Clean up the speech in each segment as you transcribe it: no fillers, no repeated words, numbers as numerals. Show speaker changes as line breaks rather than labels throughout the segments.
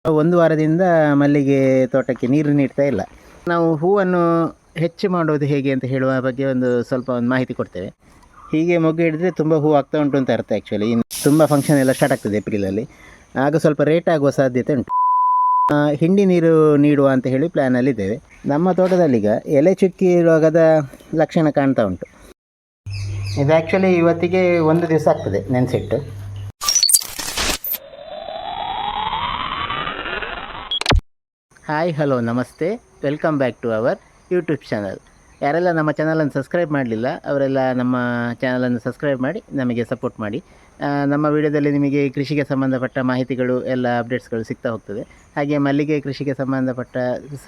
ಒಂದು ವಾರದಿಂದ ಮಲ್ಲಿಗೆ ತೋಟಕ್ಕೆ ನೀರು ನೀಡ್ತಾ ಇಲ್ಲ. ನಾವು ಹೂವನ್ನು ಹೆಚ್ಚು ಮಾಡೋದು ಹೇಗೆ ಅಂತ ಹೇಳುವ ಬಗ್ಗೆ ಒಂದು ಮಾಹಿತಿ ಕೊಡ್ತೇವೆ. ಹೀಗೆ ಮೊಗ್ಗು ಹಿಡಿದ್ರೆ ತುಂಬ ಹೂ ಆಗ್ತಾ ಉಂಟು ಅಂತ ಅರ್ಥ. ಆ್ಯಕ್ಚುಲಿ ಇನ್ನು ತುಂಬ ಫಂಕ್ಷನ್ ಎಲ್ಲ ಸ್ಟಾರ್ಟ್ ಆಗ್ತದೆ ಏಪ್ರಿಲಲ್ಲಿ, ಆಗ ಸ್ವಲ್ಪ ರೇಟ್ ಆಗುವ ಸಾಧ್ಯತೆ ಉಂಟು. ಹಿಂಡಿ ನೀರು ನೀಡುವ ಅಂತ ಹೇಳಿ ಪ್ಲ್ಯಾನಲ್ಲಿದ್ದೇವೆ. ನಮ್ಮ ತೋಟದಲ್ಲೀಗ ಎಲೆ ಚುಕ್ಕಿ ರೋಗದ ಲಕ್ಷಣ ಕಾಣ್ತಾ ಉಂಟು. ಇದು ಆ್ಯಕ್ಚುಲಿ ಇವತ್ತಿಗೆ 1 ದಿವಸ ಆಗ್ತದೆ ನೆನೆಸಿಟ್ಟು. ಹಾಯ್ ಹಲೋ ನಮಸ್ತೆ, welcome back to our YouTube channel. ಯಾರೆಲ್ಲ ನಮ್ಮ ಚಾನಲನ್ನು ಸಬ್ಸ್ಕ್ರೈಬ್ ಮಾಡಲಿಲ್ಲ ಅವರೆಲ್ಲ ನಮ್ಮ ಚಾನಲನ್ನು ಸಬ್ಸ್ಕ್ರೈಬ್ ಮಾಡಿ ನಮಗೆ ಸಪೋರ್ಟ್ ಮಾಡಿ. ನಮ್ಮ ವಿಡಿಯೋದಲ್ಲಿ ನಿಮಗೆ ಕೃಷಿಗೆ ಸಂಬಂಧಪಟ್ಟ ಮಾಹಿತಿಗಳು ಎಲ್ಲ ಅಪ್ಡೇಟ್ಸ್ಗಳು ಸಿಗ್ತಾ ಹೋಗ್ತದೆ. ಹಾಗೆ ಮಲ್ಲಿಗೆ ಕೃಷಿಗೆ ಸಂಬಂಧಪಟ್ಟ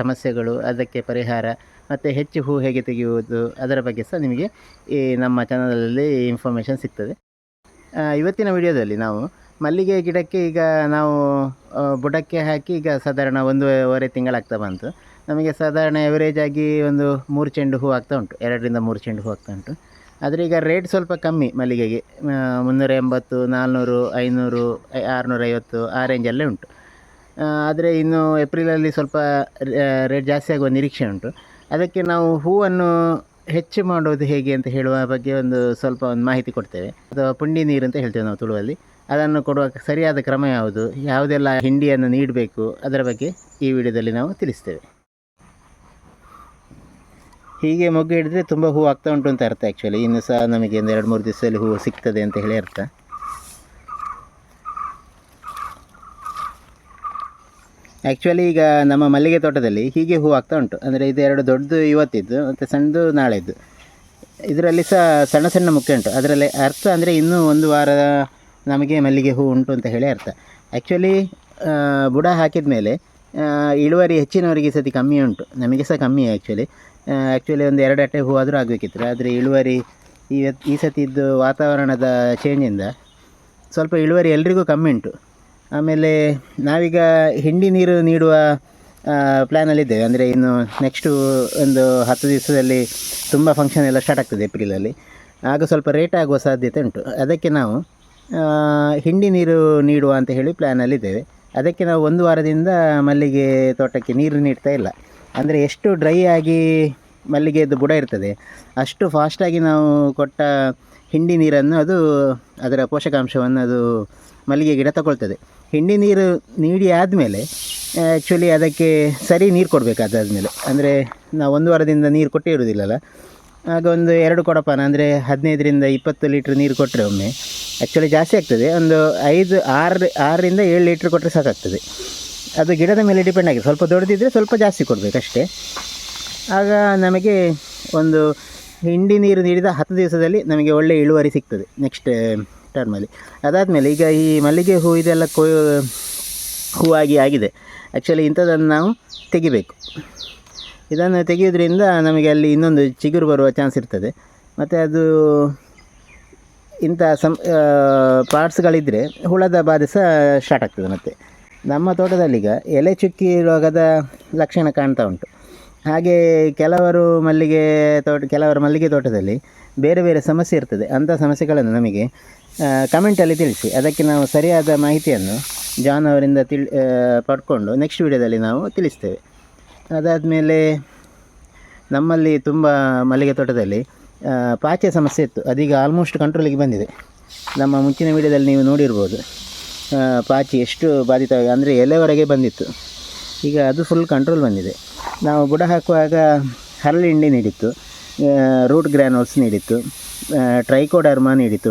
ಸಮಸ್ಯೆಗಳು, ಅದಕ್ಕೆ ಪರಿಹಾರ ಮತ್ತು ಹೆಚ್ಚು ಹೂ ಹೇಗೆ ತೆಗೆಯುವುದು ಅದರ ಬಗ್ಗೆ ಸಹ ನಿಮಗೆ ಈ ನಮ್ಮ ಚಾನಲಲ್ಲಿ ಇನ್ಫಾರ್ಮೇಷನ್ ಸಿಗ್ತದೆ. ಇವತ್ತಿನ ವಿಡಿಯೋದಲ್ಲಿ ನಾವು ಮಲ್ಲಿಗೆ ಗಿಡಕ್ಕೆ ಈಗ ನಾವು ಬುಡಕ್ಕೆ ಹಾಕಿ ಈಗ ಸಾಧಾರಣ 1.5 ತಿಂಗಳಾಗ್ತಾ ಬಂತು. ನಮಗೆ ಸಾಧಾರಣ ಎವರೇಜ್ ಆಗಿ ಒಂದು 3 ಚೆಂಡು ಹೂ ಆಗ್ತಾ ಉಂಟು, 2ರಿಂದ 3 ಚೆಂಡು ಹೂ ಆಗ್ತಾ ಉಂಟು. ಆದರೆ ಈಗ ರೇಟ್ ಸ್ವಲ್ಪ ಕಮ್ಮಿ ಮಲ್ಲಿಗೆಗೆ, 380, 400, 500, 650 ಆ ರೇಂಜಲ್ಲೇ ಉಂಟು. ಆದರೆ ಇನ್ನು ಏಪ್ರಿಲಲ್ಲಿ ಸ್ವಲ್ಪ ರೇಟ್ ಜಾಸ್ತಿ ಆಗುವ ನಿರೀಕ್ಷೆ ಉಂಟು. ಅದಕ್ಕೆ ನಾವು ಹೂವನ್ನು ಹೆಚ್ಚು ಮಾಡೋದು ಹೇಗೆ ಅಂತ ಹೇಳುವ ಬಗ್ಗೆ ಒಂದು ಮಾಹಿತಿ ಕೊಡ್ತೇವೆ. ಅಥವಾ ಪುಂಡಿ ನೀರು ಅಂತ ಹೇಳ್ತೇವೆ ನಾವು ತುಳುವಲ್ಲಿ. ಅದನ್ನು ಕೊಡುವ ಸರಿಯಾದ ಕ್ರಮ ಯಾವುದು, ಯಾವುದೆಲ್ಲ ಹಿಂಡಿಯನ್ನು ನೀಡಬೇಕು ಅದರ ಬಗ್ಗೆ ಈ ವಿಡಿಯೋದಲ್ಲಿ ನಾವು ತಿಳಿಸ್ತೇವೆ. ಹೀಗೆ ಮೊಗ್ಗು ಹಿಡಿದ್ರೆ ತುಂಬ ಹೂ ಆಗ್ತಾ ಉಂಟು ಅಂತ ಅರ್ಥ. ಆ್ಯಕ್ಚುಲಿ ಇನ್ನು ಸಹ ನಮಗೆ ಒಂದು 2-3 ದಿವಸದಲ್ಲಿ ಹೂ ಸಿಗ್ತದೆ ಅಂತ ಹೇಳಿ ಅರ್ಥ. ಆ್ಯಕ್ಚುಲಿ ಈಗ ನಮ್ಮ ಮಲ್ಲಿಗೆ ತೋಟದಲ್ಲಿ ಹೀಗೆ ಹೂ ಆಗ್ತಾ ಉಂಟು. ಅಂದರೆ ಇದು 2 ದೊಡ್ಡದು ಇವತ್ತಿದ್ದು ಮತ್ತು ಸಣ್ಣದು ನಾಳೆದ್ದು. ಇದರಲ್ಲಿ ಸಹ ಸಣ್ಣ ಸಣ್ಣ ಮುಖ್ಯ ಉಂಟು. ಅದರಲ್ಲಿ ಅರ್ಥ ಅಂದರೆ ಇನ್ನೂ 1 ವಾರ ನಮಗೆ ಮಲ್ಲಿಗೆ ಹೂ ಉಂಟು ಅಂತ ಹೇಳಿ ಅರ್ಥ. ಆ್ಯಕ್ಚುಲಿ ಬುಡ ಹಾಕಿದ ಮೇಲೆ ಇಳುವರಿ ಹೆಚ್ಚಿನವರಿಗೆ ಸತಿ ಕಮ್ಮಿ ಉಂಟು, ನಮಗೆ ಸಹ ಕಮ್ಮಿ. ಆ್ಯಕ್ಚುಲಿ ಒಂದು 2 ಅಟ್ಟೆ ಹೂ ಆದರೂ ಆಗಬೇಕಿತ್ತು. ಆದರೆ ಇಳುವರಿ ಈ ಸತಿದ್ದು ವಾತಾವರಣದ ಚೇಂಜಿಂದ ಸ್ವಲ್ಪ ಇಳುವರಿ ಎಲ್ರಿಗೂ ಕಮ್ಮಿ ಉಂಟು. ಆಮೇಲೆ ನಾವೀಗ ಹಿಂಡಿ ನೀರು ನೀಡುವ ಪ್ಲ್ಯಾನಲ್ಲಿದ್ದೇವೆ. ಅಂದರೆ ಇನ್ನು ನೆಕ್ಸ್ಟು ಒಂದು 10 ದಿವಸದಲ್ಲಿ ತುಂಬ ಫಂಕ್ಷನ್ ಎಲ್ಲ ಸ್ಟಾರ್ಟ್ ಆಗ್ತದೆ ಏಪ್ರಿಲಲ್ಲಿ, ಆಗ ಸ್ವಲ್ಪ ರೇಟ್ ಆಗುವ ಸಾಧ್ಯತೆ ಉಂಟು. ಅದಕ್ಕೆ ನಾವು ಹಿಂಡಿ ನೀರು ನೀಡುವ ಅಂತ ಹೇಳಿ ಪ್ಲ್ಯಾನಲ್ಲಿದ್ದೇವೆ. ಅದಕ್ಕೆ ನಾವು 1 ವಾರದಿಂದ ಮಲ್ಲಿಗೆ ತೋಟಕ್ಕೆ ನೀರು ನೀಡ್ತಾ ಇಲ್ಲ. ಅಂದರೆ ಎಷ್ಟು ಡ್ರೈ ಆಗಿ ಮಲ್ಲಿಗೆಯದ್ದು ಬುಡ ಇರ್ತದೆ ಅಷ್ಟು ಫಾಸ್ಟಾಗಿ ನಾವು ಕೊಟ್ಟ ಹಿಂಡಿ ನೀರನ್ನು ಅದು ಅದರ ಪೋಷಕಾಂಶವನ್ನು ಅದು ಮಲ್ಲಿಗೆ ಗಿಡ ತಗೊಳ್ತದೆ. ಹಿಂಡಿ ನೀರು ನೀಡಿ ಆದಮೇಲೆ ಆ್ಯಕ್ಚುಲಿ ಅದಕ್ಕೆ ಸರಿ ನೀರು ಕೊಡಬೇಕಾದಾದ್ಮೇಲೆ, ಅಂದರೆ ನಾವು 1 ವಾರದಿಂದ ನೀರು ಕೊಟ್ಟೇ ಇರೋದಿಲ್ಲಲ್ಲ, ಆಗ ಒಂದು 2 ಕೊಡಪಾನ ಅಂದರೆ 15ರಿಂದ 20 ಲೀಟ್ರ್ ನೀರು ಕೊಟ್ಟರೆ ಒಮ್ಮೆ ಆ್ಯಕ್ಚುಲಿ ಜಾಸ್ತಿ ಆಗ್ತದೆ. ಒಂದು 6ರಿಂದ 7 ಲೀಟ್ರ್ ಕೊಟ್ಟರೆ ಸಾಕಾಗ್ತದೆ. ಅದು ಗಿಡದ ಮೇಲೆ ಡಿಪೆಂಡ್ ಆಗಿದೆ. ಸ್ವಲ್ಪ ದೊಡ್ಡದಿದ್ದರೆ ಸ್ವಲ್ಪ ಜಾಸ್ತಿ ಕೊಡಬೇಕಷ್ಟೇ. ಆಗ ನಮಗೆ ಒಂದು ಹಿಂಡಿ ನೀರು ನೀಡಿದ 10 ದಿವಸದಲ್ಲಿ ನಮಗೆ ಒಳ್ಳೆಯ ಇಳುವರಿ ಸಿಗ್ತದೆ ನೆಕ್ಸ್ಟ್ ಟರ್ಮಲ್ಲಿ. ಅದಾದಮೇಲೆ ಈಗ ಈ ಮಲ್ಲಿಗೆ ಹೂ ಇದೆಲ್ಲ ಹೂವಾಗಿ ಆಗಿದೆ. ಆ್ಯಕ್ಚುಲಿ ಇಂಥದ್ದನ್ನು ನಾವು ತೆಗಿಬೇಕು. ಇದನ್ನು ತೆಗೆಯೋದ್ರಿಂದ ನಮಗೆ ಅಲ್ಲಿ ಇನ್ನೊಂದು ಚಿಗುರು ಬರುವ ಚಾನ್ಸ್ ಇರ್ತದೆ. ಮತ್ತು ಅದು ಇಂಥ ಪಾರ್ಟ್ಸ್ಗಳಿದ್ದರೆ ಹುಳದ ಬಾಧೆ ಸಹ ಸ್ಟಾರ್ಟ್ ಆಗ್ತದೆ. ಮತ್ತು ನಮ್ಮ ತೋಟದಲ್ಲೀಗ ಎಲೆ ಚುಕ್ಕಿ ರೋಗದ ಲಕ್ಷಣ ಕಾಣ್ತಾ ಉಂಟು. ಹಾಗೆ ಕೆಲವರ ಮಲ್ಲಿಗೆ ತೋಟದಲ್ಲಿ ಬೇರೆ ಬೇರೆ ಸಮಸ್ಯೆ ಇರ್ತದೆ. ಅಂಥ ಸಮಸ್ಯೆಗಳನ್ನು ನಮಗೆ ಕಮೆಂಟಲ್ಲಿ ತಿಳಿಸಿ. ಅದಕ್ಕೆ ನಾವು ಸರಿಯಾದ ಮಾಹಿತಿಯನ್ನು ಜಾನ್ ಅವರಿಂದ ಪಡ್ಕೊಂಡು ನೆಕ್ಸ್ಟ್ ವಿಡಿಯೋದಲ್ಲಿ ನಾವು ತಿಳಿಸ್ತೇವೆ. ಅದಾದಮೇಲೆ ನಮ್ಮಲ್ಲಿ ತುಂಬ ಮಲ್ಲಿಗೆ ತೋಟದಲ್ಲಿ ಪಾಚೆ ಸಮಸ್ಯೆ ಇತ್ತು. ಅದೀಗ ಆಲ್ಮೋಸ್ಟ್ ಕಂಟ್ರೋಲಿಗೆ ಬಂದಿದೆ. ನಮ್ಮ ಮುಂಚಿನ ವಿಡಿಯೋದಲ್ಲಿ ನೀವು ನೋಡಿರ್ಬೋದು ಪಾಚಿ ಎಷ್ಟು ಬಾಧಿತವಾಗಿ, ಅಂದರೆ ಎಲೆವರೆಗೆ ಬಂದಿತ್ತು. ಈಗ ಅದು ಫುಲ್ ಕಂಟ್ರೋಲ್ ಬಂದಿದೆ. ನಾವು ಬುಡ ಹಾಕುವಾಗ ಹರಳು ಹಿಂಡಿ ನೀಡಿತ್ತು, ರೂಟ್ ಗ್ರ್ಯಾನೋಲ್ಸ್ ನೀಡಿತ್ತು, ಟ್ರೈಕೋಡರ್ಮಾ ನೀಡಿತ್ತು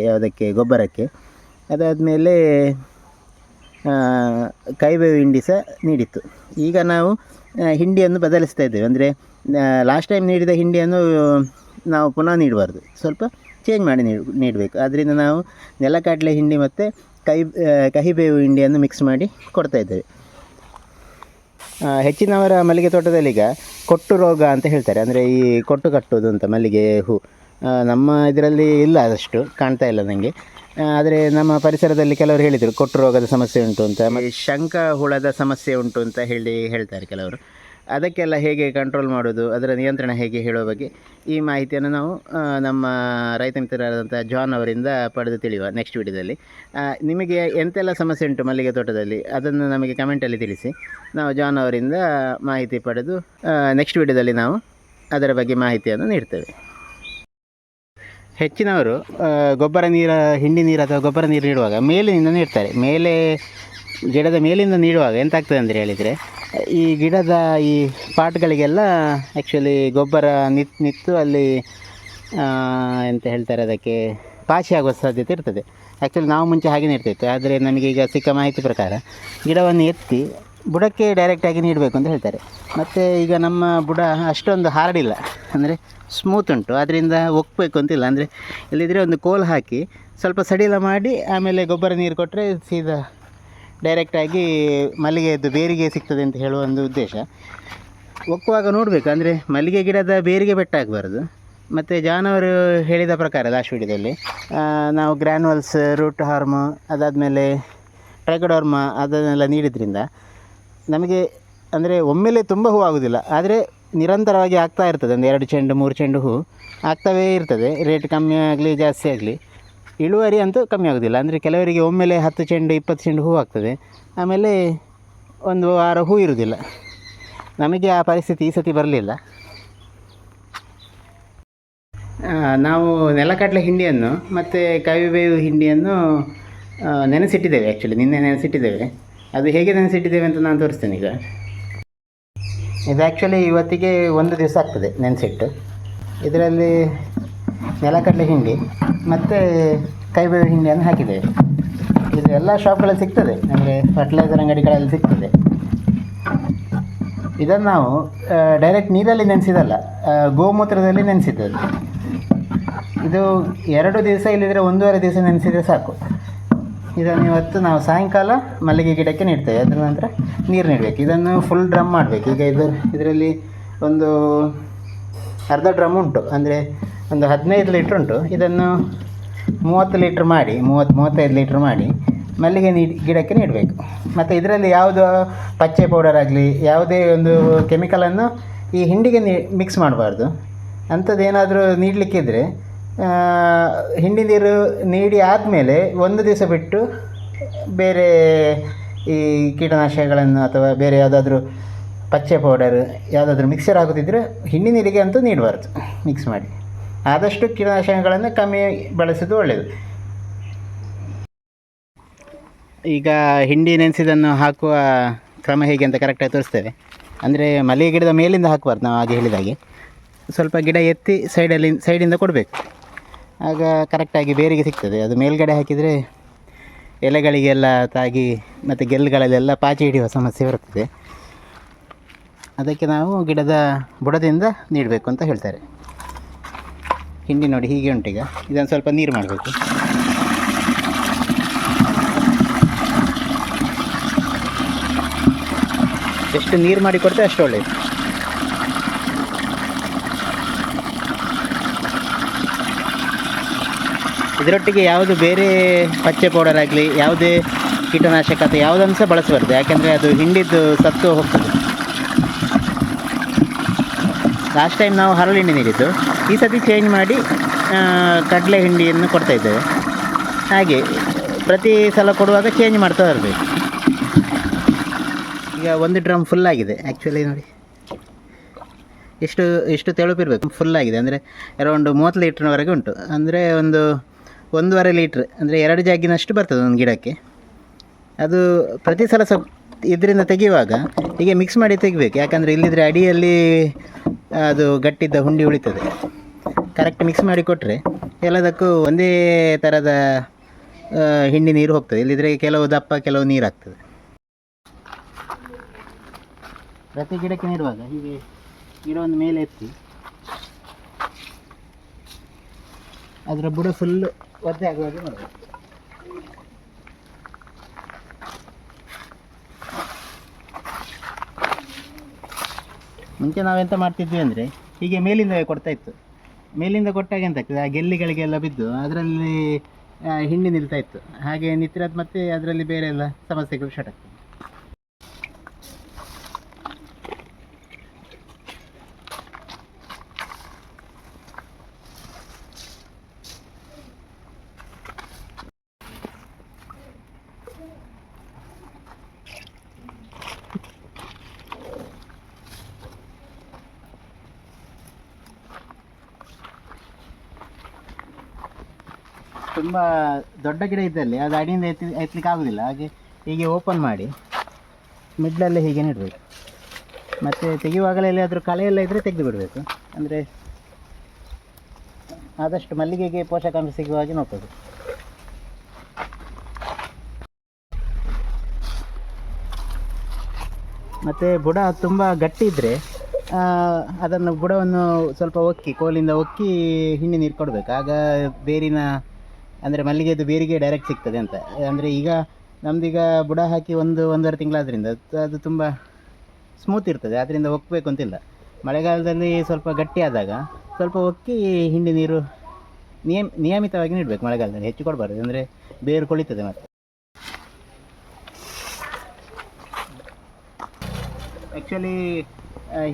ಯಾವುದಕ್ಕೆ ಗೊಬ್ಬರಕ್ಕೆ. ಅದಾದಮೇಲೆ ಕೈಬೇವು ಹಿಂಡಿ ಸಹ ನೀಡಿತ್ತು. ಈಗ ನಾವು ಹಿಂಡಿಯನ್ನು ಬದಲಿಸ್ತಾ ಇದ್ದೇವೆ. ಅಂದರೆ ಲಾಸ್ಟ್ ಟೈಮ್ ನೀಡಿದ ಹಿಂಡಿಯನ್ನು ನಾವು ಪುನಃ ನೀಡಬಾರ್ದು, ಸ್ವಲ್ಪ ಚೇಂಜ್ ಮಾಡಿ ನೀಡಬೇಕು. ಆದ್ದರಿಂದ ನಾವು ನೆಲಕಡಲೆ ಹಿಂಡಿ ಮತ್ತು ಕಹಿಬೇವು ಹಿಂಡಿಯನ್ನು ಮಿಕ್ಸ್ ಮಾಡಿ ಕೊಡ್ತಾಯಿದ್ದೇವೆ. ಹೆಚ್ಚಿನವರ ಮಲ್ಲಿಗೆ ತೋಟದಲ್ಲಿ ಈಗ ಕೊಟ್ಟು ರೋಗ ಅಂತ ಹೇಳ್ತಾರೆ. ಅಂದರೆ ಈ ಕೊಟ್ಟು ಕಟ್ಟೋದು ಅಂತ ಮಲ್ಲಿಗೆ ಹೂ ನಮ್ಮ ಇದರಲ್ಲಿ ಇಲ್ಲ, ಅದಷ್ಟು ಕಾಣ್ತಾ ಇಲ್ಲ ನನಗೆ. ಆದರೆ ನಮ್ಮ ಪರಿಸರದಲ್ಲಿ ಕೆಲವರು ಹೇಳಿದರು ಕೊಟ್ಟು ರೋಗದ ಸಮಸ್ಯೆ ಉಂಟು ಅಂತ, ಶಂಕ ಹುಳದ ಸಮಸ್ಯೆ ಉಂಟು ಅಂತ ಹೇಳ್ತಾರೆ ಕೆಲವರು. ಅದಕ್ಕೆಲ್ಲ ಹೇಗೆ ಕಂಟ್ರೋಲ್ ಮಾಡೋದು, ಅದರ ನಿಯಂತ್ರಣ ಹೇಗೆ ಹೇಳುವ ಬಗ್ಗೆ ಈ ಮಾಹಿತಿಯನ್ನು ನಾವು ನಮ್ಮ ರೈತ ಮಿತ್ರರಾದಂಥ ಜಾನ್ ಅವರಿಂದ ಪಡೆದು ತಿಳಿಯುವ ನೆಕ್ಸ್ಟ್ ವಿಡಿಯೋದಲ್ಲಿ. ನಿಮಗೆ ಎಂತೆಲ್ಲ ಸಮಸ್ಯೆ ಉಂಟು ಮಲ್ಲಿಗೆ ತೋಟದಲ್ಲಿ ಅದನ್ನು ನಮಗೆ ಕಮೆಂಟಲ್ಲಿ ತಿಳಿಸಿ. ನಾವು ಜಾನ್ ಅವರಿಂದ ಮಾಹಿತಿ ಪಡೆದು ನೆಕ್ಸ್ಟ್ ವಿಡಿಯೋದಲ್ಲಿ ನಾವು ಅದರ ಬಗ್ಗೆ ಮಾಹಿತಿಯನ್ನು ನೀಡ್ತೇವೆ. ಹೆಚ್ಚಿನವರು ಗೊಬ್ಬರ ನೀರು, ಹಿಂಡಿ ನೀರು ಅಥವಾ ಗೊಬ್ಬರ ನೀರು ನೀಡುವಾಗ ಮೇಲಿನಿಂದ ನೀಡ್ತಾರೆ. ಮೇಲೆ ಗಿಡದ ಮೇಲಿಂದ ನೀಡುವಾಗ ಎಂತಾಗ್ತದೆ ಅಂದರೆ ಹೇಳಿದರೆ, ಈ ಗಿಡದ ಈ ಪಾಟ್ಗಳಿಗೆಲ್ಲ ಆ್ಯಕ್ಚುಲಿ ಗೊಬ್ಬರ ನಿಂತು ಅಲ್ಲಿ ಎಂತ ಹೇಳ್ತಾರೆ ಅದಕ್ಕೆ ಪಾಚಿ ಆಗುವ ಸಾಧ್ಯತೆ ಇರ್ತದೆ. ಆ್ಯಕ್ಚುಲಿ ನಾವು ಮುಂಚೆ ಹಾಗೆ ನೀಡ್ತಿತ್ತು, ಆದರೆ ನಮಗೀಗ ಸಿಕ್ಕ ಮಾಹಿತಿ ಪ್ರಕಾರ ಗಿಡವನ್ನು ಎತ್ತಿ ಬುಡಕ್ಕೆ ಡೈರೆಕ್ಟಾಗಿ ನೀಡಬೇಕು ಅಂತ ಹೇಳ್ತಾರೆ. ಮತ್ತು ಈಗ ನಮ್ಮ ಬುಡ ಅಷ್ಟೊಂದು ಹಾರ್ಡಿಲ್ಲ, ಅಂದರೆ ಸ್ಮೂತ್ ಉಂಟು, ಅದರಿಂದ ಒಕ್ಕಬೇಕು ಅಂತಿಲ್ಲ. ಅಂದರೆ ಇಲ್ಲಿದ್ದರೆ ಒಂದು ಕೋಲ್ ಹಾಕಿ ಸ್ವಲ್ಪ ಸಡಿಲ ಮಾಡಿ ಆಮೇಲೆ ಗೊಬ್ಬರ ನೀರು ಕೊಟ್ಟರೆ ಸೀದಾ ಡೈರೆಕ್ಟಾಗಿ ಮಲ್ಲಿಗೆಯದ್ದು ಬೇರಿಗೆ ಸಿಗ್ತದೆ ಅಂತ ಹೇಳುವ ಒಂದು ಉದ್ದೇಶ. ಒಕ್ಕುವಾಗ ನೋಡಬೇಕು, ಅಂದರೆ ಮಲ್ಲಿಗೆ ಗಿಡದ ಬೇರಿಗೆ ಬೆಟ್ಟಾಗಬಾರ್ದು. ಮತ್ತು ಜಾನವರು ಹೇಳಿದ ಪ್ರಕಾರ ಲಾಸ್ಟ್ ವಿಡಿಯೋದಲ್ಲಿ ನಾವು ಗ್ರ್ಯಾನ್ಯುವಲ್ಸ್, ರೂಟ್ ಹಾರ್ಮೋ, ಅದಾದಮೇಲೆ ಟ್ರೈಕೋಡರ್ಮ ಅದನ್ನೆಲ್ಲ ನೀಡಿದ್ರಿಂದ ನಮಗೆ ಅಂದರೆ ಒಮ್ಮೆಲೇ ತುಂಬ ಹೂ ಆಗೋದಿಲ್ಲ, ಆದರೆ ನಿರಂತರವಾಗಿ ಆಗ್ತಾ ಇರ್ತದೆ. ಒಂದು 2 ಚೆಂಡು 3 ಚೆಂಡು ಹೂ ಆಗ್ತವೇ ಇರ್ತದೆ. ರೇಟ್ ಕಮ್ಮಿ ಆಗಲಿ ಜಾಸ್ತಿ ಆಗಲಿ ಇಳುವರಿ ಅಂತೂ ಕಮ್ಮಿ ಆಗೋದಿಲ್ಲ. ಅಂದರೆ ಕೆಲವರಿಗೆ ಒಮ್ಮೆಲೇ 10 ಚೆಂಡು 20 ಚೆಂಡು ಹೂ ಆಗ್ತದೆ, ಆಮೇಲೆ ಒಂದು ವಾರ ಹೂ ಇರುವುದಿಲ್ಲ. ನಮಗೆ ಆ ಪರಿಸ್ಥಿತಿ ಈ ಸತಿ ಬರಲಿಲ್ಲ. ನಾವು ನೆಲಕಡಲೆ ಹಿಂಡಿಯನ್ನು ಮತ್ತು ಕವಿಬೇವು ಹಿಂಡಿಯನ್ನು ನೆನೆಸಿಟ್ಟಿದ್ದೇವೆ. ಆ್ಯಕ್ಚುಲಿ ನಿನ್ನೆ ನೆನೆಸಿಟ್ಟಿದ್ದೇವೆ. ಅದು ಹೇಗೆ ನೆನೆಸಿಟ್ಟಿದ್ದೇವೆ ಅಂತ ನಾನು ತೋರಿಸ್ತೇನೆ ಈಗ. ಇದು ಆ್ಯಕ್ಚುಲಿ ಇವತ್ತಿಗೆ 1 ದಿವಸ ಆಗ್ತದೆ ನೆನೆಸಿಟ್ಟು. ಇದರಲ್ಲಿ ನೆಲಕಡಲೆ ಹಿಂಡಿ ಮತ್ತು ಕೈಬೇವು ಹಿಂಡಿಯನ್ನು ಹಾಕಿದ್ದೇವೆ. ಇದು ಎಲ್ಲ ಶಾಪ್ಗಳಲ್ಲಿ ಸಿಗ್ತದೆ, ನಮಗೆ ಫರ್ಟಿಲೈಸರ್ ಅಂಗಡಿಗಳಲ್ಲಿ ಸಿಗ್ತದೆ. ಇದನ್ನು ನಾವು ಡೈರೆಕ್ಟ್ ನೀರಲ್ಲಿ ನೆನೆಸಿದಲ್ಲ, ಗೋಮೂತ್ರದಲ್ಲಿ ನೆನೆಸಿದ್ದದು. ಇದು 2 ದಿವಸ ಇಲ್ಲಿದ್ದರೆ 1.5 ದಿವಸ ನೆನೆಸಿದರೆ ಸಾಕು. ಇದನ್ನು ಇವತ್ತು ನಾವು ಸಾಯಂಕಾಲ ಮಲ್ಲಿಗೆ ಗಿಡಕ್ಕೆ ನೀಡ್ತೇವೆ. ಅದರ ನಂತರ ನೀರು ನೀಡಬೇಕು. ಇದನ್ನು ಫುಲ್ ಡ್ರಮ್ ಮಾಡಬೇಕು. ಈಗ ಇದರಲ್ಲಿ ಒಂದು ಅರ್ಧ ಡ್ರಮ್ ಉಂಟು, ಅಂದರೆ ಒಂದು 15 ಲೀಟ್ರ್ ಉಂಟು. ಇದನ್ನು 30 ಲೀಟ್ರ್ ಮಾಡಿ 30-35 ಲೀಟ್ರ್ ಮಾಡಿ ಮಲ್ಲಿಗೆ ಗಿಡಕ್ಕೆ ನೀಡಬೇಕು. ಮತ್ತು ಇದರಲ್ಲಿ ಯಾವುದು ಪಚ್ಚೆ ಪೌಡರ್ ಆಗಲಿ ಯಾವುದೇ ಒಂದು ಕೆಮಿಕಲನ್ನು ಈ ಹಿಂಡಿಗೆ ಮಿಕ್ಸ್ ಮಾಡಬಾರ್ದು. ಅಂಥದ್ದೇನಾದರೂ ನೀಡಲಿಕ್ಕಿದ್ರೆ ಹಿಂಡಿ ನೀರು ನೀಡಿ ಆದಮೇಲೆ 1 ದಿವಸ ಬಿಟ್ಟು ಬೇರೆ ಈ ಕೀಟನಾಶಕಗಳನ್ನು ಅಥವಾ ಬೇರೆ ಯಾವುದಾದ್ರೂ ಪಚ್ಚೆ ಪೌಡರ್ ಯಾವುದಾದ್ರೂ ಮಿಕ್ಸರ್ ಆಗೋದಿದ್ದರೆ ಹಿಂಡಿ ನೀರಿಗೆ ಅಂತೂ ನೀಡಬಾರ್ದು ಮಿಕ್ಸ್ ಮಾಡಿ. ಆದಷ್ಟು ಕೀಟನಾಶಕಗಳನ್ನು ಕಮ್ಮಿ ಬಳಸೋದು ಒಳ್ಳೆಯದು. ಈಗ ಹಿಂಡಿ ನೆನೆಸಿದ್ದನ್ನು ಹಾಕುವ ಕ್ರಮ ಹೇಗೆ ಅಂತ ಕರೆಕ್ಟಾಗಿ ತೋರಿಸ್ತೇವೆ. ಅಂದರೆ ಮಲ್ಲಿಗೆ ಗಿಡದ ಮೇಲಿಂದ ಹಾಕಬಾರ್ದು, ನಾವು ಹಾಗೆ ಹೇಳಿದಾಗೆ ಸ್ವಲ್ಪ ಗಿಡ ಎತ್ತಿ ಸೈಡಿಂದ ಕೊಡಬೇಕು. ಆಗ ಕರೆಕ್ಟಾಗಿ ಬೇರಿಗೆ ಸಿಗ್ತದೆ. ಅದು ಮೇಲ್ಗಡೆ ಹಾಕಿದರೆ ಎಲೆಗಳಿಗೆಲ್ಲ ತಾಗಿ ಮತ್ತು ಗೆಲ್ಲುಗಳಲ್ಲೆಲ್ಲ ಪಾಚಿ ಹಿಡಿಯುವ ಸಮಸ್ಯೆ ಬರ್ತದೆ. ಅದಕ್ಕೆ ನಾವು ಗಿಡದ ಬುಡದಿಂದ ನೀಡಬೇಕು ಅಂತ ಹೇಳ್ತಾರೆ. ಹಿಂಡಿ ನೋಡಿ ಹೀಗೆ ಉಂಟೀಗ. ಇದನ್ನು ಸ್ವಲ್ಪ ನೀರು ಮಾಡಬೇಕು. ಎಷ್ಟು ನೀರು ಮಾಡಿ ಕೊಡ್ತೇವೆ ಅಷ್ಟು ಒಳ್ಳೆಯದು. ಇದರೊಟ್ಟಿಗೆ ಯಾವುದು ಬೇರೆ ಪಚ್ಚೆ ಪೌಡರ್ ಆಗಲಿ ಯಾವುದೇ ಕೀಟನಾಶಕ ಅಥವಾ ಯಾವುದನ್ನು ಸಹ ಬಳಸಬಾರ್ದು, ಯಾಕೆಂದರೆ ಅದು ಹಿಂಡಿದ್ದು ಸತ್ತು ಹೋಗ್ತದೆ. ಲಾಸ್ಟ್ ಟೈಮ್ ನಾವು ಹರಳು ಹಿಂಡಿ ನೀಡಿದ್ದು, ಈ ಸತಿ ಚೇಂಜ್ ಮಾಡಿ ಕಡಲೆ ಹಿಂಡಿಯನ್ನು ಕೊಡ್ತಾಯಿದ್ದೇವೆ. ಹಾಗೆ ಪ್ರತಿ ಸಲ ಕೊಡುವಾಗ ಚೇಂಜ್ ಮಾಡ್ತಾ ಇರಬೇಕು. ಈಗ 1 ಡ್ರಮ್ ಫುಲ್ಲಾಗಿದೆ. ಆ್ಯಕ್ಚುಲಿ ನೋಡಿ ಎಷ್ಟು ತೆಳುಪಿರಬೇಕು, ಫುಲ್ಲಾಗಿದೆ. ಅಂದರೆ ಅರೌಂಡ್ 30 ಲೀಟ್ರ್ವರೆಗೆ ಉಂಟು. ಅಂದರೆ ಒಂದು 1.5 ಲೀಟ್ರ್, ಅಂದರೆ 2 ಜಾಗಿನಷ್ಟು ಬರ್ತದೆ ಒಂದು ಗಿಡಕ್ಕೆ. ಅದು ಪ್ರತಿ ಸಲ ಇದರಿಂದ ತೆಗೆಯುವಾಗ ಹೀಗೆ ಮಿಕ್ಸ್ ಮಾಡಿ ತೆಗಿಬೇಕು, ಯಾಕಂದರೆ ಇಲ್ಲಿದ್ದರೆ ಅಡಿಯಲ್ಲಿ ಅದು ಗಟ್ಟಿದ್ದ ಹುಂಡಿ ಉಳಿತದೆ. ಕರೆಕ್ಟ್ ಮಿಕ್ಸ್ ಮಾಡಿ ಕೊಟ್ಟರೆ ಎಲ್ಲದಕ್ಕೂ ಒಂದೇ ಥರದ ಹಿಂಡಿ ನೀರು ಹೋಗ್ತದೆ. ಇಲ್ಲಿದ್ದರೆ ಕೆಲವು ದಪ್ಪ ಕೆಲವು ನೀರು ಆಗ್ತದೆ. ಪ್ರತಿ ಗಿಡಕ್ಕೆ ನೀಡುವಾಗ ಹೀಗೆ ಗಿಡವನ್ನು ಮೇಲೆ ಎತ್ತಿ ಅದರ ಬುಡ ಫುಲ್ಲು ಒದ್ದೆ ಆಗುವಾಗ ಮಾಡಬೇಕು. ಮುಂಚೆ ನಾವೆಂತ ಮಾಡ್ತಿದ್ವಿ ಅಂದರೆ ಹೀಗೆ ಮೇಲಿಂದ ಕೊಡ್ತಾ ಇತ್ತು. ಮೇಲಿಂದ ಕೊಟ್ಟಾಗ ಎಂತಾಗ್ತದೆ, ಆ ಗೆಲ್ಲಿಗಳಿಗೆಲ್ಲ ಬಿದ್ದು ಅದರಲ್ಲಿ ಹಿಂಡಿ ನಿಲ್ತಾ ಇತ್ತು. ಹಾಗೆ ನಿಂತಿರೋದು ಮತ್ತೆ ಅದರಲ್ಲಿ ಬೇರೆ ಎಲ್ಲ ಸಮಸ್ಯೆಗಳು ಸ್ಟಾರ್ಟ್ ಆಗ್ತದೆ. ತುಂಬ ದೊಡ್ಡ ಗಿಡ ಇದ್ದಲ್ಲಿ ಅದು ಅಡಿಯಿಂದ ಎತ್ತಲಿಕ್ಕೆ ಆಗೋದಿಲ್ಲ. ಹಾಗೆ ಹೀಗೆ ಓಪನ್ ಮಾಡಿ ಮಿಡ್ಲಲ್ಲೇ ಹೀಗೆ ನೆಡಬೇಕು. ಮತ್ತು ತೆಗೆಯುವಾಗಲೇ ಎಲ್ಲಿಯಾದರೂ ಕಳೆ ಎಲ್ಲ ಇದ್ದರೆ ತೆಗೆದು ಬಿಡಬೇಕು. ಅಂದರೆ ಆದಷ್ಟು ಮಲ್ಲಿಗೆಗೆ ಪೋಷಕಾಂಶ ಸಿಗುವ ಹಾಗೆ ನೋಡ್ಬೋದು. ಮತ್ತು ಬುಡ ತುಂಬ ಗಟ್ಟಿ ಇದ್ದರೆ ಅದನ್ನು ಬುಡವನ್ನು ಸ್ವಲ್ಪ ಒಕ್ಕಿ ಕೋಲಿಂದ ಒಕ್ಕಿ ಹಿಂಡಿ ನೀರು ಕೊಡಬೇಕು. ಆಗ ಬೇರಿನ ಅಂದರೆ ಮಲ್ಲಿಗೆದು ಬೇರಿಗೆ ಡೈರೆಕ್ಟ್ ಸಿಗ್ತದೆ ಅಂತ. ಅಂದರೆ ಈಗ ನಮ್ಮದೀಗ ಬುಡ ಹಾಕಿ ಒಂದೂವರೆ ತಿಂಗಳಾದ್ರಿಂದ ಅದು ತುಂಬ ಸ್ಮೂತ್ ಇರ್ತದೆ, ಅದರಿಂದ ಒಕ್ಕಬೇಕು ಅಂತಿಲ್ಲ. ಮಳೆಗಾಲದಲ್ಲಿ ಸ್ವಲ್ಪ ಗಟ್ಟಿ ಆದಾಗ ಸ್ವಲ್ಪ ಒಕ್ಕಿ ಹಿಂಡಿ ನೀರು ನಿಯಮಿತವಾಗಿ ನೀಡಬೇಕು. ಮಳೆಗಾಲದಲ್ಲಿ ಹೆಚ್ಚು ಕೊಡಬಾರ್ದು, ಅಂದರೆ ಬೇರು ಕೊಳಿತದೆ. ಮತ್ತು ಆ್ಯಕ್ಚುಲಿ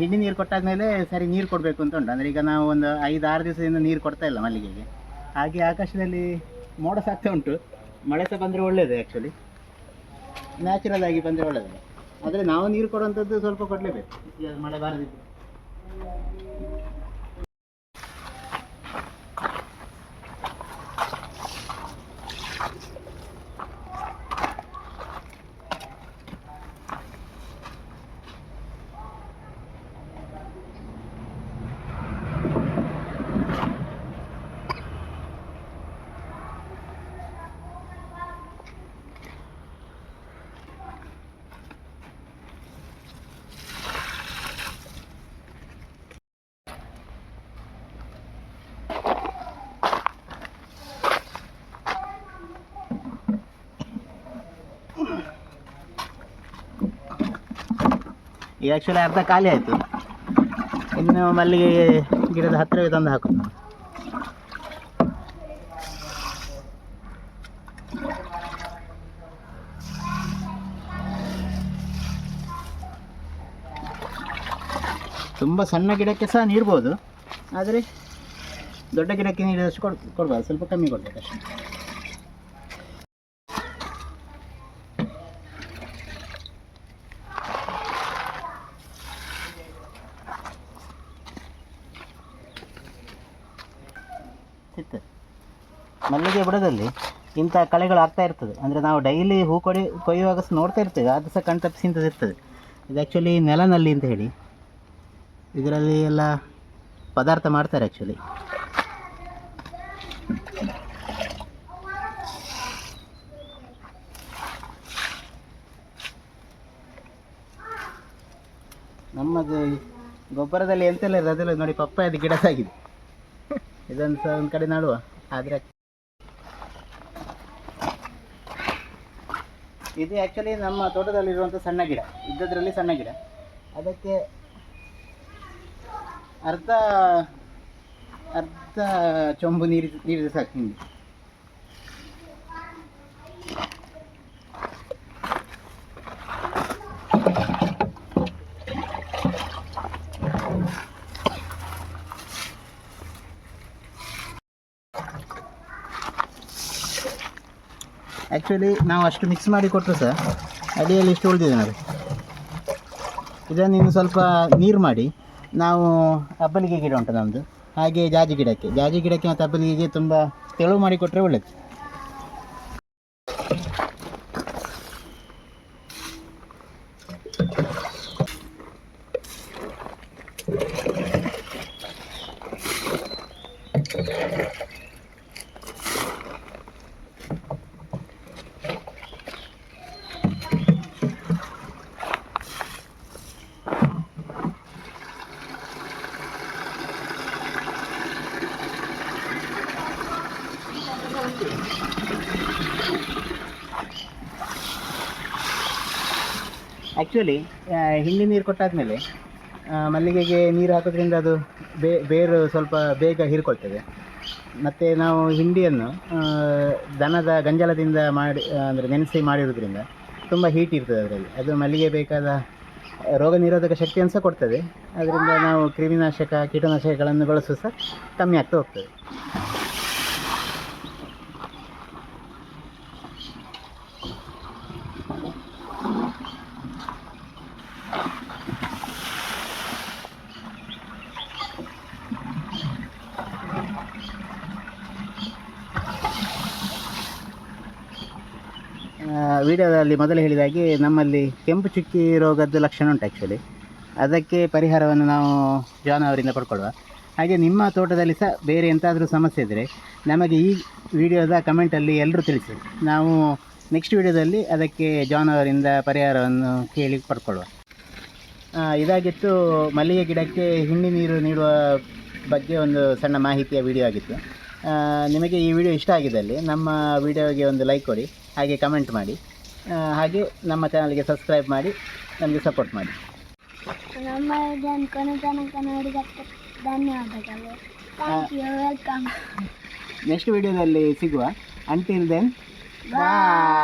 ಹಿಂಡಿ ನೀರು ಕೊಟ್ಟಾದಮೇಲೆ ಸರಿ ನೀರು ಕೊಡಬೇಕು ಅಂತ ಉಂಟು. ಅಂದರೆ ಈಗ ನಾವು ಒಂದು 5-6 ದಿವಸದಿಂದ ನೀರು ಕೊಡ್ತಾ ಇಲ್ಲ ಮಲ್ಲಿಗೆಗೆ. ಹಾಗೆ ಆಕಾಶದಲ್ಲಿ ಮೋಡ ಸಾಗ್ತಾ ಉಂಟು. ಮಳೆ ಸಹ ಬಂದರೆ ಒಳ್ಳೆಯದು, ಆ್ಯಕ್ಚುಲಿ ನ್ಯಾಚುರಲ್ ಆಗಿ ಬಂದರೆ ಒಳ್ಳೆಯದು. ಆದರೆ ನಾವು ನೀರು ಕೊಡುವಂಥದ್ದು ಸ್ವಲ್ಪ ಕೊಡಲೇಬೇಕು, ಮಳೆ ಬಾರದಿದ್ದು. ಈಗ ಆ್ಯಕ್ಚುಲಿ ಅರ್ಧ ಖಾಲಿ ಆಯಿತು. ಇನ್ನು ಮಲ್ಲಿಗೆ ಗಿಡದ ಹತ್ತಿರವೇ ತಂದು ಹಾಕೋದು. ತುಂಬ ಸಣ್ಣ ಗಿಡಕ್ಕೆ ಸಹ ನೀಡ್ಬೋದು, ಆದರೆ ದೊಡ್ಡ ಗಿಡಕ್ಕೆ ನೀಡಿದಷ್ಟು ಕೊಡ್ಬಾರ್ದು, ಸ್ವಲ್ಪ ಕಮ್ಮಿ ಕೊಡಬೇಕು ಅಷ್ಟೇ. ಸಿಗ್ತದೆ ಮಲ್ಲಿಗೆ ಬುಡದಲ್ಲಿ ಇಂಥ ಕಳೆಗಳು ಆಗ್ತಾ ಇರ್ತದೆ. ಅಂದರೆ ನಾವು ಡೈಲಿ ಹೂ ಕೊಯ್ಯುವಾಗ ಸಹ ನೋಡ್ತಾ ಇರ್ತೇವೆ, ಅದು ಸಹ ಕಣ್ತಪ್ಪಿಸಿ ಇಂಥದ್ದು ಇರ್ತದೆ. ಇದು ಆ್ಯಕ್ಚುಲಿ ನೆಲನಲ್ಲಿ ಅಂತ ಹೇಳಿ ಇದರಲ್ಲಿ ಎಲ್ಲ ಪದಾರ್ಥ ಮಾಡ್ತಾರೆ ಆ್ಯಕ್ಚುಲಿ. ನಮ್ಮದು ಗೊಬ್ಬರದಲ್ಲಿ ಎಂತೆಲ್ಲ ಇರೋದು ಅದೆಲ್ಲ ನೋಡಿ, ಪಪ್ಪಾಯದ ಗಿಡ ಆಗಿದೆ. ಇದನ್ನು ಸಹ ಒಂದು ಕಡೆ ನಡುವ. ಆದರೆ ಇದು ಆ್ಯಕ್ಚುಲಿ ನಮ್ಮ ತೋಟದಲ್ಲಿರುವಂಥ ಸಣ್ಣ ಗಿಡ, ಇದ್ದದ್ರಲ್ಲಿ ಸಣ್ಣ ಗಿಡ. ಅದಕ್ಕೆ ಅರ್ಧ ಚೊಂಬು ನೀರಿದೆ ಸಾಕು ಹಿಂಗೆ. ಆ್ಯಕ್ಚುಲಿ ನಾವು ಅಷ್ಟು ಮಿಕ್ಸ್ ಮಾಡಿ ಕೊಟ್ಟರು ಸಹ ಅಡಿಯಲ್ಲಿ ಇಷ್ಟು ಉಳಿದಿದೆ ನೋಡಿ. ಇದನ್ನು ಇನ್ನು ಸ್ವಲ್ಪ ನೀರು ಮಾಡಿ ನಾವು ಅಬ್ಬಲಿಗೆ ಗಿಡ ಉಂಟು ನಮ್ಮದು, ಹಾಗೆ ಜಾಜಿ ಗಿಡಕ್ಕೆ ಮತ್ತು ಅಬ್ಬಲಿಗೆ ತುಂಬ ತೆಳು ಮಾಡಿ ಕೊಟ್ಟರೆ ಒಳ್ಳೆಯದು. ಆ್ಯಕ್ಚುಲಿ ಹಿಂಡಿ ನೀರು ಕೊಟ್ಟಾದಮೇಲೆ ಮಲ್ಲಿಗೆಗೆ ನೀರು ಹಾಕೋದ್ರಿಂದ ಅದು ಬೇರು ಸ್ವಲ್ಪ ಬೇಗ ಹೀರ್ಕೊಳ್ತದೆ. ಮತ್ತು ನಾವು ಹಿಂಡಿಯನ್ನು ದನದ ಗಂಜಲದಿಂದ ಮಾಡಿ ಅಂದರೆ ನೆನೆಸಿ ಮಾಡಿರೋದ್ರಿಂದ ತುಂಬ ಹೀಟ್ ಇರ್ತದೆ ಅದರಲ್ಲಿ. ಅದು ಮಲ್ಲಿಗೆ ಬೇಕಾದ ರೋಗ ನಿರೋಧಕ ಶಕ್ತಿಯನ್ನು ಸಹ ಕೊಡ್ತದೆ. ಅದರಿಂದ ನಾವು ಕ್ರಿಮಿನಾಶಕ ಕೀಟನಾಶಕಗಳನ್ನು ಬಳಸು ಸಹ ಕಮ್ಮಿ ಆಗ್ತಾ ಹೋಗ್ತದೆ. ವಿಡಿಯೋದಲ್ಲಿ ಮೊದಲು ಹೇಳಿದಾಗೆ ನಮ್ಮಲ್ಲಿ ಕೆಂಪು ಚುಕ್ಕಿ ರೋಗದ್ದು ಲಕ್ಷಣ ಉಂಟು ಆ್ಯಕ್ಚುಲಿ. ಅದಕ್ಕೆ ಪರಿಹಾರವನ್ನು ನಾವು ಜಾನ್ ಅವರಿಂದ ಪಡ್ಕೊಳ್ಳುವ. ಹಾಗೆ ನಿಮ್ಮ ತೋಟದಲ್ಲಿ ಸಹ ಬೇರೆ ಎಂತಾದರೂ ಸಮಸ್ಯೆ ಇದ್ದರೆ ನಮಗೆ ಈ ವಿಡಿಯೋದ ಕಮೆಂಟಲ್ಲಿ ಎಲ್ಲರೂ ತಿಳಿಸಿ. ನಾವು ನೆಕ್ಸ್ಟ್ ವಿಡಿಯೋದಲ್ಲಿ ಅದಕ್ಕೆ ಜಾನ್ ಅವರಿಂದ ಪರಿಹಾರವನ್ನು ಕೇಳಿ ಪಡ್ಕೊಳ್ಳುವ. ಇದಾಗಿತ್ತು ಮಲ್ಲಿಗೆ ಗಿಡಕ್ಕೆ ಹಿಂಡಿ ನೀರು ನೀಡುವ ಬಗ್ಗೆ ಒಂದು ಸಣ್ಣ ಮಾಹಿತಿಯ ವಿಡಿಯೋ ಆಗಿತ್ತು. ನಿಮಗೆ ಈ ವಿಡಿಯೋ ಇಷ್ಟ ಆಗಿದ್ದಲ್ಲಿ ನಮ್ಮ ವಿಡಿಯೋಗೆ ಒಂದು ಲೈಕ್ ಕೊಡಿ, ಹಾಗೆ ಕಮೆಂಟ್ ಮಾಡಿ, ಹಾಗೆ ನಮ್ಮ ಚಾನಲ್ಗೆ ಸಬ್ಸ್ಕ್ರೈಬ್ ಮಾಡಿ ನಮಗೆ ಸಪೋರ್ಟ್ ಮಾಡಿ.
ನಮ್ಮ ಕೊನೆ ತನಕ ನೋಡಿದ್ದಕ್ಕೆ ಧನ್ಯವಾದಗಳು. Thank you, welcome.
ನೆಕ್ಸ್ಟ್ ವಿಡಿಯೋದಲ್ಲಿ ಸಿಗುವ. ಅಂಟಿಲ್ ದೆನ್ ಬಾಯ್.